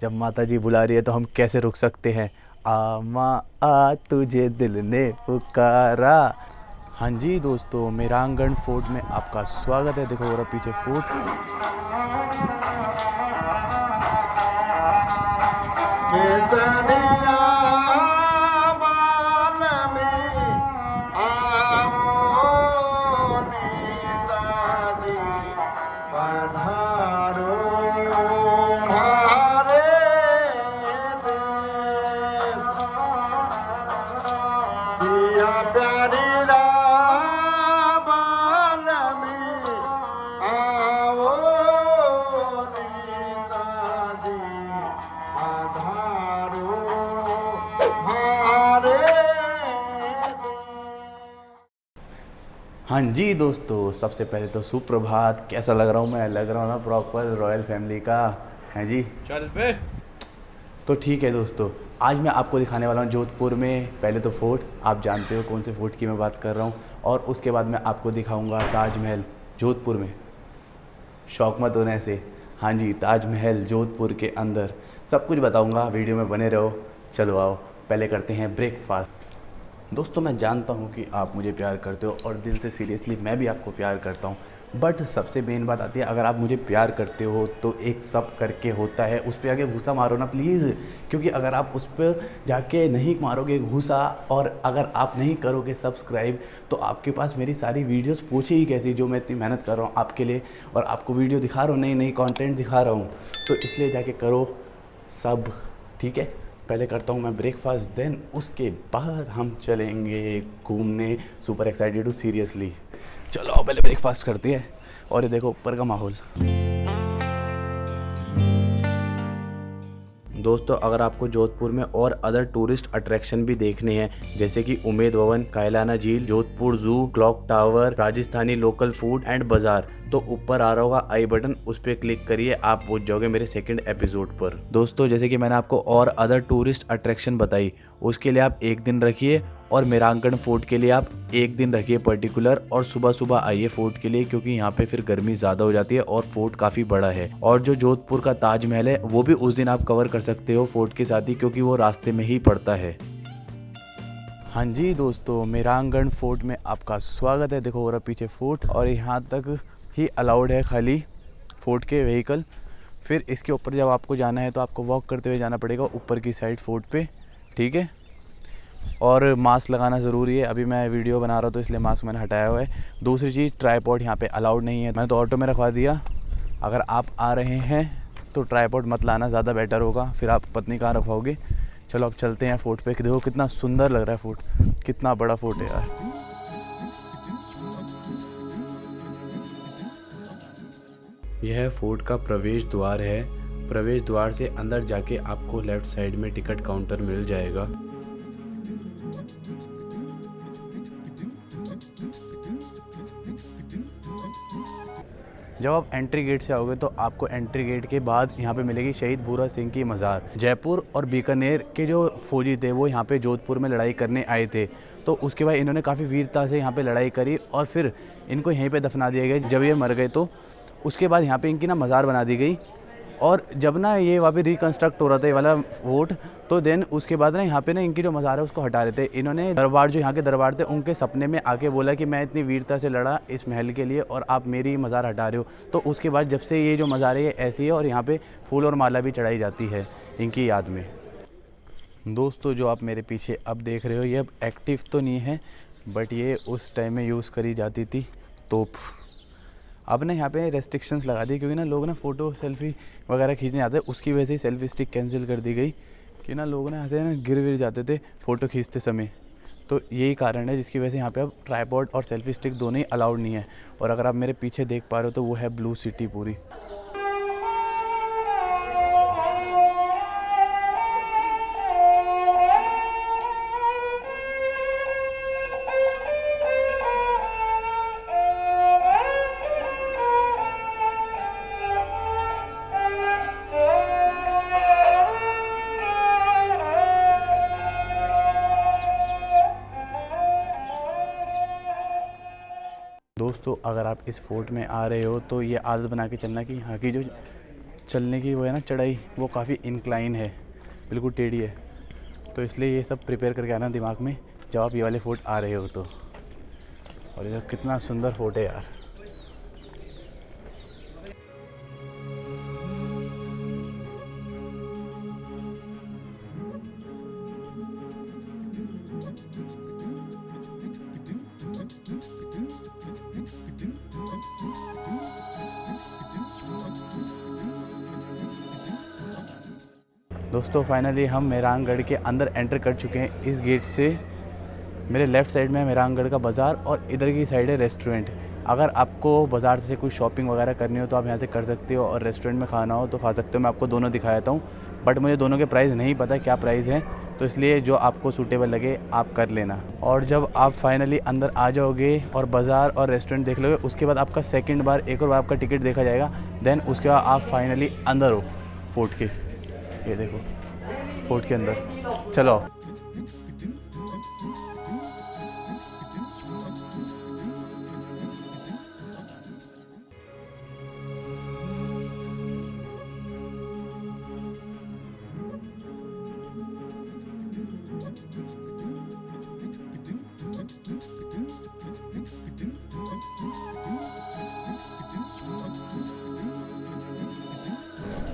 जब माता जी बुला रही है तो हम कैसे रुक सकते हैं। आ माँ आ तुझे दिल ने पुकारा। हाँ जी दोस्तों, मेहरानगढ़ फोर्ट में आपका स्वागत है। देखो और पीछे फोर्ट। हाँ जी दोस्तों, सबसे पहले तो सुप्रभात। कैसा लग रहा हूँ मैं? लग रहा हूँ ना प्रॉपर रॉयल फैमिली का। हैं जी, चल पे। तो ठीक है दोस्तों, आज मैं आपको दिखाने वाला हूँ जोधपुर में पहले तो फोर्ट। आप जानते हो कौन से फोर्ट की मैं बात कर रहा हूँ। और उसके बाद मैं आपको दिखाऊंगा ताजमहल जोधपुर में। शौक मत होने से। हाँ जी, ताजमहल जोधपुर के अंदर सब कुछ बताऊंगा। वीडियो में बने रहो। चलो आओ, पहले करते हैं ब्रेकफास्ट। दोस्तों, मैं जानता हूँ कि आप मुझे प्यार करते हो और दिल से सीरियसली मैं भी आपको प्यार करता हूँ। बट सबसे मेन बात आती है, अगर आप मुझे प्यार करते हो तो एक सब करके होता है, उस पर आगे घूसा मारो ना प्लीज़। क्योंकि अगर आप उस पर जाके नहीं मारोगे घूसा और अगर आप नहीं करोगे सब्सक्राइब तो आपके पास मेरी सारी वीडियोस पहुँचे ही कैसी, जो मैं इतनी मेहनत कर रहा हूँ आपके लिए और आपको वीडियो दिखा रहा हूँ, नई नई कंटेंट दिखा रहा हूँ। तो इसलिए जाके करो सब, ठीक है। पहले करता हूँ मैं ब्रेकफास्ट, देन उसके बाद हम चलेंगे घूमने। सुपर एक्साइटेड हूँ सीरियसली। चलो आओ पहले ब्रेकफास्ट करते हैं। और ये देखो ऊपर का माहौल। दोस्तों, अगर आपको जोधपुर में और अदर टूरिस्ट अट्रैक्शन भी देखने हैं, जैसे कि उमेद भवन, कायलाना झील, जोधपुर जू, clock tower, Rajasthani local food and बाजार, तो ऊपर आ रहा होगा आई बटन, उस पर क्लिक करिए, आप पहुंच जाओगे मेरे सेकंड एपिसोड पर। दोस्तों, जैसे कि मैंने आपको और अदर टूरिस्ट अट्रैक्शन बताई, उसके लिए आप एक दिन रखिए। और मेहरानगढ़ फोर्ट के लिए आप एक दिन रखिए पर्टिकुलर, और सुबह सुबह आइए फोर्ट के लिए, क्योंकि यहाँ पे फिर गर्मी ज़्यादा हो जाती है और फोर्ट काफ़ी बड़ा है। और जो जोधपुर का ताजमहल है वो भी उस दिन आप कवर कर सकते हो फोर्ट के साथ ही, क्योंकि वो रास्ते में ही पड़ता है। हाँ जी दोस्तों, मेहरानगढ़ फोर्ट में आपका स्वागत है। देखो और पीछे फोर्ट, और यहाँ तक ही अलाउड है खाली फोर्ट के व्हीकल। फिर इसके ऊपर जब आपको जाना है तो आपको वॉक करते हुए जाना पड़ेगा ऊपर की साइड फोर्ट पे, ठीक है। और मास्क लगाना ज़रूरी है। अभी मैं वीडियो बना रहा हूँ तो इसलिए मास्क मैंने हटाया हुआ है। दूसरी चीज़, ट्राईपॉड यहाँ पे अलाउड नहीं है, मैंने तो ऑटो में रखवा दिया। अगर आप आ रहे हैं तो ट्राईपॉड मत लाना, ज़्यादा बेटर होगा, फिर आप पत्नी कहाँ रखवाओगे। चलो अब चलते हैं फोर्ट पे। देखो कितना सुंदर लग रहा है फोर्ट, कितना बड़ा फोर्ट है यार। यह फोर्ट का प्रवेश द्वार है। प्रवेश द्वार से अंदर जाके आपको लेफ़्ट साइड में टिकट काउंटर मिल जाएगा। जब आप एंट्री गेट से आओगे तो आपको एंट्री गेट के बाद यहाँ पे मिलेगी शहीद भूरा सिंह की मज़ार। जयपुर और बीकानेर के जो फौजी थे वो यहाँ पे जोधपुर में लड़ाई करने आए थे, तो उसके बाद इन्होंने काफ़ी वीरता से यहाँ पे लड़ाई करी और फिर इनको यहीं पे दफना दिया गया। जब ये मर गए तो उसके बाद यहाँ पे इनकी ना मज़ार बना दी गई। और जब ना ये वहाँ पे रिकन्स्ट्रक्ट हो रहा था ये वाला फोर्ट, तो देन उसके बाद ना यहाँ पे ना इनकी जो मज़ार है उसको हटा रहे थे। इन्होंने दरबार, जो यहाँ के दरबार थे, उनके सपने में आके बोला कि मैं इतनी वीरता से लड़ा इस महल के लिए और आप मेरी मज़ार हटा रहे हो। तो उसके बाद जब से ये जो मज़ार है ये ऐसी है और यहाँ पे फूल और माला भी चढ़ाई जाती है इनकी याद में। दोस्तों, जो आप मेरे पीछे अब देख रहे हो ये अब एक्टिव तो नहीं है, बट ये उस टाइम में यूज़ करी जाती थी तोप। अब ना यहाँ पे रेस्ट्रिक्शंस लगा दी, क्योंकि ना लोग ना फ़ोटो सेल्फ़ी वगैरह खींचने आते हैं, उसकी वजह से सेल्फ़ी स्टिक कैंसिल कर दी गई कि ना लोग ना ऐसे ना गिर जाते थे फ़ोटो खींचते समय। तो यही कारण है जिसकी वजह से यहाँ पे अब ट्राइपॉड और सेल्फ़ी स्टिक दोनों ही अलाउड नहीं है। और अगर आप मेरे पीछे देख पा रहे हो तो वो है ब्लू सिटी पूरी। दोस्तों, अगर आप इस फोर्ट में आ रहे हो तो ये आदत बना के चलना कि यहाँ की जो चलने की वो है ना चढ़ाई, वो काफ़ी इंक्लाइन है, बिल्कुल टेढ़ी है, तो इसलिए ये सब प्रिपेयर करके आना दिमाग में जब आप ये वाले फोर्ट आ रहे हो तो। और ये कितना सुंदर फोर्ट है यार। दोस्तों फाइनली हम मेहरानगढ़ के अंदर एंटर कर चुके हैं इस गेट से। मेरे लेफ़्ट साइड में है मेहरानगढ़ का बाज़ार और इधर की साइड है रेस्टोरेंट। अगर आपको बाज़ार से कुछ शॉपिंग वगैरह करनी हो तो आप यहाँ से कर सकते हो, और रेस्टोरेंट में खाना हो तो खा सकते हो। मैं आपको दोनों दिखा देता हूँ, बट मुझे दोनों के प्राइस नहीं पता क्या प्राइस है, तो इसलिए जो आपको सूटेबल लगे आप कर लेना। और जब आप फाइनली अंदर आ जाओगे और बाज़ार और रेस्टोरेंट देख लोगे, उसके बाद आपका सेकंड बार एक और बार आपका टिकट देखा जाएगा। देन उसके बाद आप फाइनली अंदर हो फोर्ट के। ये देखो फोर्ट के अंदर, चलो।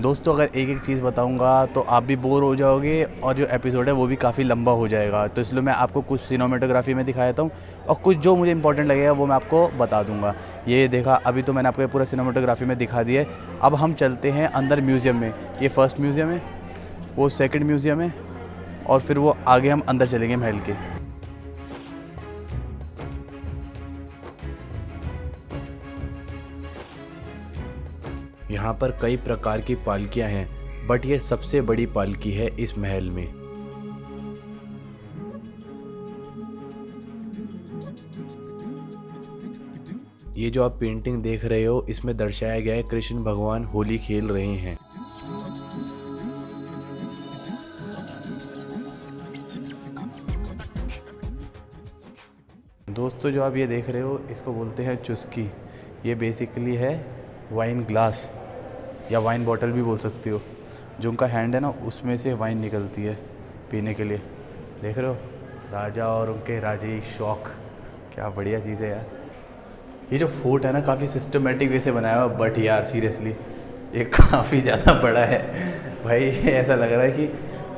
दोस्तों अगर एक एक चीज़ बताऊंगा तो आप भी बोर हो जाओगे और जो एपिसोड है वो भी काफ़ी लंबा हो जाएगा, तो इसलिए मैं आपको कुछ सिनेमेटोग्राफी में दिखा देता हूँ और कुछ जो मुझे इंपॉर्टेंट लगेगा वो मैं आपको बता दूंगा। ये देखा, अभी तो मैंने आपको पूरा सिनेमेटोग्राफी में दिखा दिया है। अब हम चलते हैं अंदर म्यूज़ियम में। ये फर्स्ट म्यूज़ियम है, वो सेकेंड म्यूज़ियम है, और फिर वो आगे हम अंदर चलेंगे महल के। यहाँ पर कई प्रकार की पालकियाँ हैं, बट ये सबसे बड़ी पालकी है इस महल में। ये जो आप पेंटिंग देख रहे हो इसमें दर्शाया गया है कृष्ण भगवान होली खेल रहे हैं। दोस्तों जो आप ये देख रहे हो इसको बोलते हैं चुस्की। ये बेसिकली है वाइन ग्लास या वाइन बॉटल भी बोल सकते हो। जो उनका हैंड है ना उसमें से वाइन निकलती है पीने के लिए। देख रहे हो राजा और उनके राजे शौक, क्या बढ़िया चीज़ है यार। ये जो फोर्ट है ना काफ़ी सिस्टमेटिक वे से बनाया हुआ, बट यार सीरियसली ये काफ़ी ज़्यादा बड़ा है भाई। ऐसा लग रहा है कि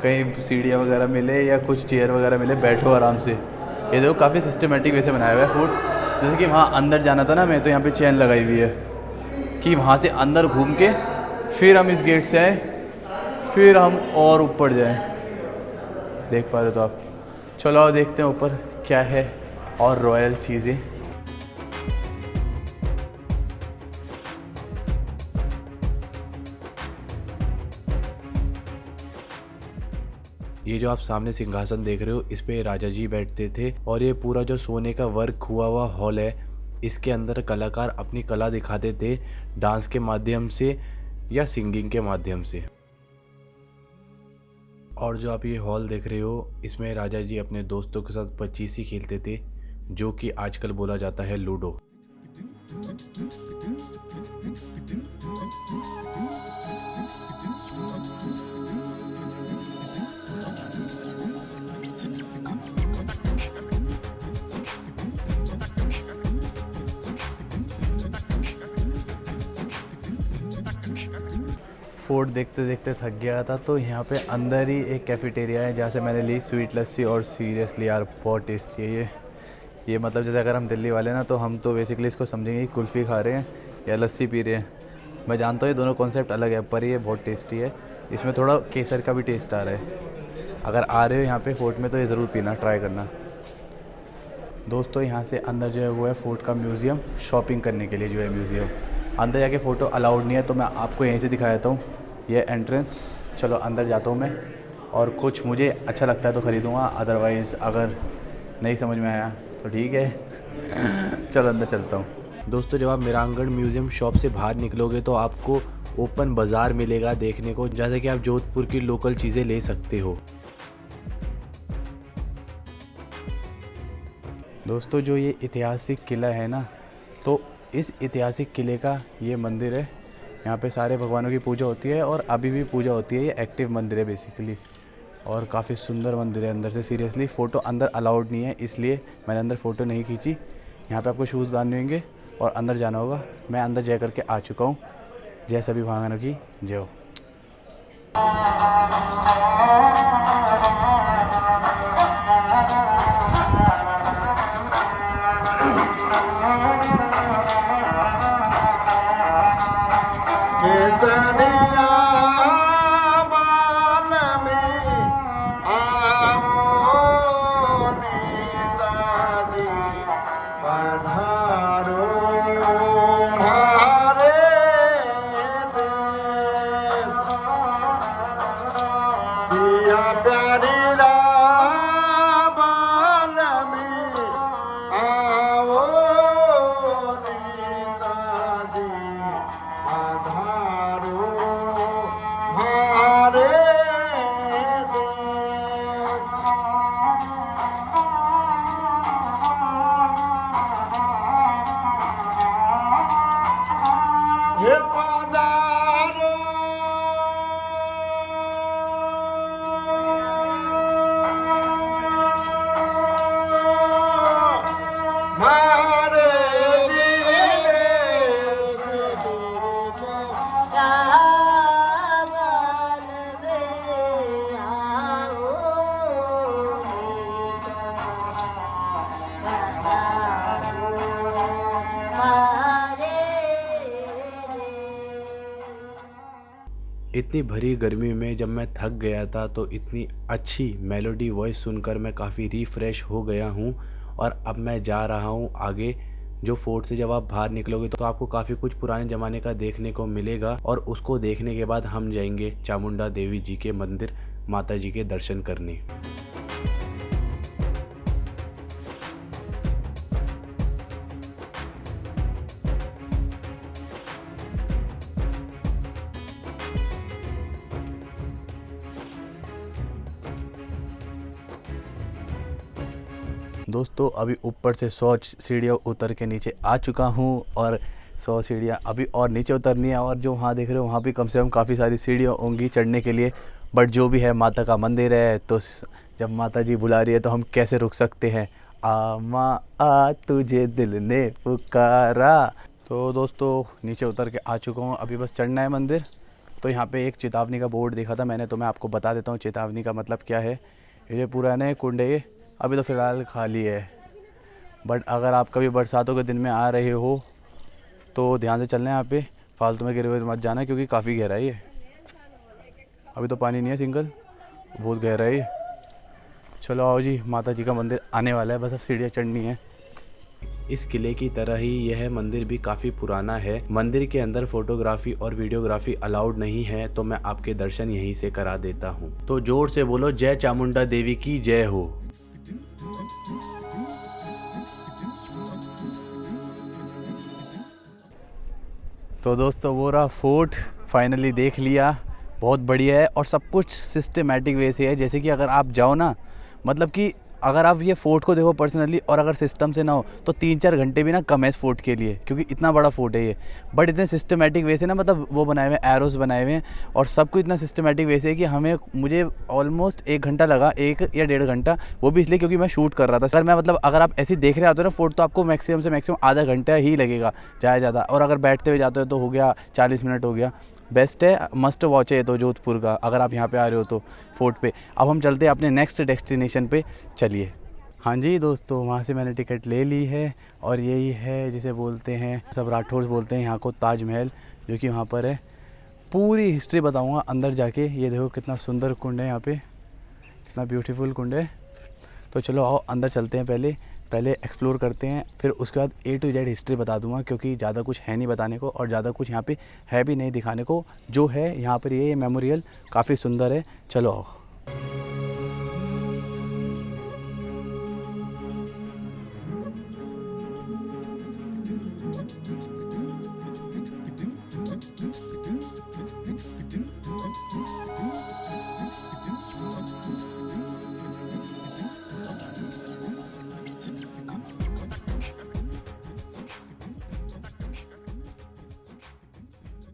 कहीं सीढ़ियाँ वगैरह मिले या कुछ चेयर वगैरह मिले, बैठो आराम से। ये देखो काफ़ी सिस्टमेटिक वे से बनाया हुआ है फोर्ट। जैसे कि वहाँ अंदर जाना था ना मैं, तो यहाँ पे चेन लगाई हुई है कि वहाँ से अंदर घूम के फिर हम इस गेट से आए, फिर हम और ऊपर जाएं। देख पा रहे हो तो आप। चलो आओ देखते हैं ऊपर क्या है और रॉयल चीज़ें। ये जो आप सामने सिंहासन देख रहे हो इस पे राजा जी बैठते थे, और ये पूरा जो सोने का वर्क हुआ हुआ हॉल है, इसके अंदर कलाकार अपनी कला दिखाते थे डांस के माध्यम से या सिंगिंग के माध्यम से। और जो आप ये हॉल देख रहे हो इसमें राजा जी अपने दोस्तों के साथ पचीसी खेलते थे, जो कि आजकल बोला जाता है लूडो। फोर्ट देखते देखते थक गया था, तो यहाँ पे अंदर ही एक कैफेटेरिया है जहाँ से मैंने ली स्वीट लस्सी, और सीरियसली यार बहुत टेस्टी है ये मतलब जैसे अगर हम दिल्ली वाले ना तो हम तो बेसिकली इसको समझेंगे कि कुल्फ़ी खा रहे हैं या लस्सी पी रहे हैं। मैं जानता हूँ ये दोनों कॉन्सेप्ट अलग है, पर ये बहुत टेस्टी है। इसमें थोड़ा केसर का भी टेस्ट आ रहा है। अगर आ रहे हो यहाँ पे फोर्ट में तो ये ज़रूर पीना, ट्राई करना। दोस्तों यहाँ से अंदर जो है वो है फोर्ट का म्यूज़ियम, शॉपिंग करने के लिए जो है म्यूज़ियम। अंदर जाके फ़ोटो अलाउड नहीं है, तो मैं आपको यहीं से दिखा देता हूँ। ये एंट्रेंस। चलो अंदर जाता हूँ मैं, और कुछ मुझे अच्छा लगता है तो ख़रीदूँगा, अदरवाइज़ अगर नहीं समझ में आया तो ठीक है। चलो अंदर चलता हूँ। दोस्तों जब आप मेहरानगढ़ म्यूज़ियम शॉप से बाहर निकलोगे तो आपको ओपन बाज़ार मिलेगा देखने को, जैसे कि आप जोधपुर की लोकल चीज़ें ले सकते हो। दोस्तों जो ये ऐतिहासिक किला है ना, तो इस ऐतिहासिक किले का ये मंदिर है। यहाँ पे सारे भगवानों की पूजा होती है और अभी भी पूजा होती है। ये एक्टिव मंदिर है बेसिकली और काफ़ी सुंदर मंदिर है अंदर से। सीरियसली फ़ोटो अंदर अलाउड नहीं है, इसलिए मैंने अंदर फ़ोटो नहीं खींची। यहाँ पे आपको शूज़ डालने होंगे और अंदर जाना होगा। मैं अंदर जा करके आ चुका हूँ। जय सभी भगवानों की जय हो। इतनी भरी गर्मी में जब मैं थक गया था तो इतनी अच्छी मेलोडी वॉइस सुनकर मैं काफ़ी रिफ़्रेश हो गया हूँ। और अब मैं जा रहा हूँ आगे। जो फोर्ट से जब आप बाहर निकलोगे तो आपको काफ़ी कुछ पुराने ज़माने का देखने को मिलेगा और उसको देखने के बाद हम जाएंगे चामुंडा देवी जी के मंदिर माता जी के दर्शन करने। दोस्तों अभी ऊपर से 100 सीढ़ियाँ उतर के नीचे आ चुका हूँ और 100 सीढ़ियाँ अभी और नीचे उतरनी है। और जो वहाँ देख रहे हो वहाँ भी कम से कम काफ़ी सारी सीढ़ियाँ होंगी चढ़ने के लिए। बट जो भी है माता का मंदिर है तो जब माता जी बुला रही है तो हम कैसे रुक सकते हैं। आ माँ आ तुझे दिल ने पुकारा। तो दोस्तों नीचे उतर के आ चुका हूँ, अभी बस चढ़ना है मंदिर। तो यहाँ पे एक चेतावनी का बोर्ड देखा था मैंने, तो मैं आपको बता देता हूँ चेतावनी का मतलब क्या है। ये पूरा है कुंड है, अभी तो फ़िलहाल खाली है। बट अगर आप कभी बरसातों के दिन में आ रहे हो तो ध्यान से चलना है। यहाँ पे फालतू में गिरे हुए मत जाना क्योंकि काफ़ी गहराई है। अभी तो पानी नहीं है सिंगल, बहुत गहराई है। चलो आओ जी, माता जी का मंदिर आने वाला है, बस अब सीढ़ियाँ चढ़नी है। इस किले की तरह ही यह मंदिर भी काफ़ी पुराना है। मंदिर के अंदर फोटोग्राफी और वीडियोग्राफी अलाउड नहीं है, तो मैं आपके दर्शन यहीं से करा देता हूँ। तो जोर से बोलो जय चामुंडा देवी की जय हो। तो दोस्तों वो रहा फोर्ट, फाइनली देख लिया। बहुत बढ़िया है और सब कुछ सिस्टमेटिक वे से है। जैसे कि अगर आप जाओ ना, मतलब कि अगर आप ये फ़ोर्ट को देखो पर्सनली और अगर सिस्टम से ना हो तो 3-4 घंटे भी ना कम है इस फोर्ट के लिए, क्योंकि इतना बड़ा फोर्ट है ये। बट इतने सिस्टमेटिक वे से ना, मतलब वो बनाए हुए हैं, एरोस बनाए हुए हैं और सब कुछ इतना सिस्टमेटिक वे से है कि मुझे ऑलमोस्ट 1 घंटा लगा, 1 या 1.5 घंटा। वो भी इसलिए क्योंकि मैं शूट कर रहा था। सर मैं मतलब अगर आप ऐसे देख रहे आते हो ना फोर्ट, तो आपको मैक्सिमम से मैक्सिमम आधा घंटा ही लगेगा ज़्यादा। और अगर बैठते हुए जाते हो तो हो गया 40 मिनट हो गया। बेस्ट है, मस्ट वॉच है तो जोधपुर का, अगर आप यहाँ पे आ रहे हो तो फोर्ट पे। अब हम चलते हैं अपने नेक्स्ट डेस्टिनेशन पे, चलिए। हाँ जी दोस्तों, वहाँ से मैंने टिकट ले ली है और यही है जिसे बोलते हैं, सब राठौर बोलते हैं यहाँ को, ताजमहल, जो कि वहाँ पर है। पूरी हिस्ट्री बताऊँगा अंदर जाके। ये देखो कितना सुंदर कुंड है यहाँ पे, कितना ब्यूटीफुल कुंड है। तो चलो आओ अंदर चलते हैं, पहले एक्सप्लोर करते हैं, फिर उसके बाद A to Z हिस्ट्री बता दूंगा, क्योंकि ज़्यादा कुछ है नहीं बताने को और ज़्यादा कुछ यहाँ पे है भी नहीं दिखाने को। जो है यहाँ पर ये मेमोरियल काफ़ी सुंदर है। चलो आओ।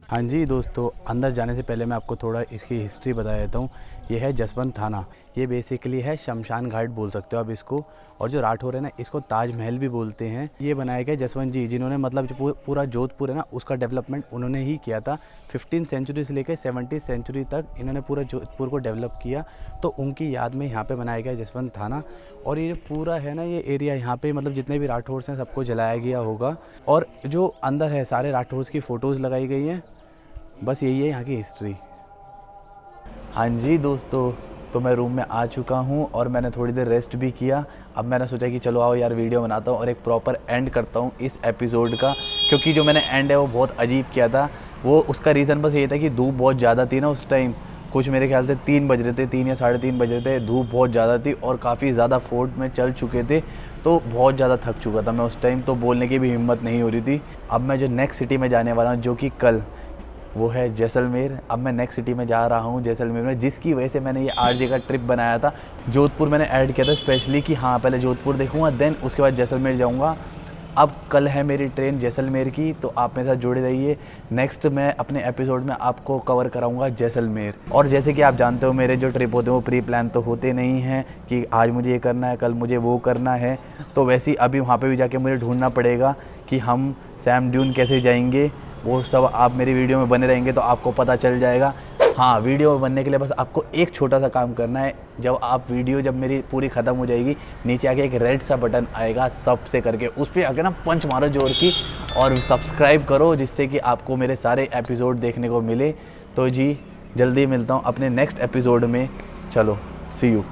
हाँ जी दोस्तों, अंदर जाने से पहले मैं आपको थोड़ा इसकी हिस्ट्री बता देता हूँ। ये है जसवंत थाना। ये बेसिकली है शमशान घाट बोल सकते हो आप इसको। और जो राठौर है ना, इसको ताजमहल भी बोलते हैं। ये बनाया गया जसवंत जी, जिन्होंने मतलब जो पूरा जोधपुर है ना, उसका डेवलपमेंट उन्होंने ही किया था। 15th सेंचुरी से लेकर 17th सेंचुरी तक इन्होंने पूरा जोधपुर को डेवलप किया। तो उनकी याद में यहाँ पे बनाया गया जसवंत थाना। और ये पूरा है ना, ये एरिया यहाँ पे मतलब जितने भी राठौर्स हैं सबको जलाया गया होगा। और जो अंदर है सारे राठौर्स की फ़ोटोज़ लगाई गई हैं। बस यही है यहाँ की हिस्ट्री। हाँ जी दोस्तों, तो मैं रूम में आ चुका हूँ और मैंने थोड़ी देर रेस्ट भी किया। अब मैंने सोचा कि चलो आओ यार वीडियो बनाता हूँ और एक प्रॉपर एंड करता हूँ इस एपिसोड का, क्योंकि जो मैंने एंड है वो बहुत अजीब किया था। वो उसका रीज़न बस ये था कि धूप बहुत ज़्यादा थी ना उस टाइम। कुछ मेरे ख्याल से 3 बज रहे थे, 3 या 3:30 बज रहे थे। धूप बहुत ज़्यादा थी और काफ़ी ज़्यादा फोर्ट में चल चुके थे, तो बहुत ज़्यादा थक चुका था मैं उस टाइम, तो बोलने की भी हिम्मत नहीं हो रही थी। अब मैं जो नेक्स्ट सिटी में जाने वाला हूँ, जो कि कल, वो है जैसलमेर। अब मैं नेक्स्ट सिटी में जा रहा हूँ जैसलमेर में, जिसकी वजह से मैंने ये आरजे का ट्रिप बनाया था। जोधपुर मैंने ऐड किया था स्पेशली कि हाँ पहले जोधपुर देखूँगा, देन उसके बाद जैसलमेर जाऊँगा। अब कल है मेरी ट्रेन जैसलमेर की, तो आप मेरे साथ जुड़े रहिए। नेक्स्ट मैं अपने एपिसोड में आपको कवर कराऊंगा जैसलमेर। और जैसे कि आप जानते हो मेरे जो ट्रिप होते हैं वो प्री प्लान तो होते नहीं हैं कि आज मुझे ये करना है, कल मुझे वो करना है। तो वैसे ही अभी वहाँ पे भी जाके मुझे ढूंढना पड़ेगा कि हम सैम ड्यून कैसे जाएंगे। वो सब आप मेरी वीडियो में बने रहेंगे तो आपको पता चल जाएगा। हाँ, वीडियो में बनने के लिए बस आपको एक छोटा सा काम करना है। जब मेरी पूरी ख़त्म हो जाएगी, नीचे आके एक रेड सा बटन आएगा सबसे करके, उस पर आके ना पंच मारो जोर की और सब्सक्राइब करो, जिससे कि आपको मेरे सारे एपिसोड देखने को मिले। तो जी जल्दी मिलता हूँ अपने नेक्स्ट एपिसोड में। चलो सी यू।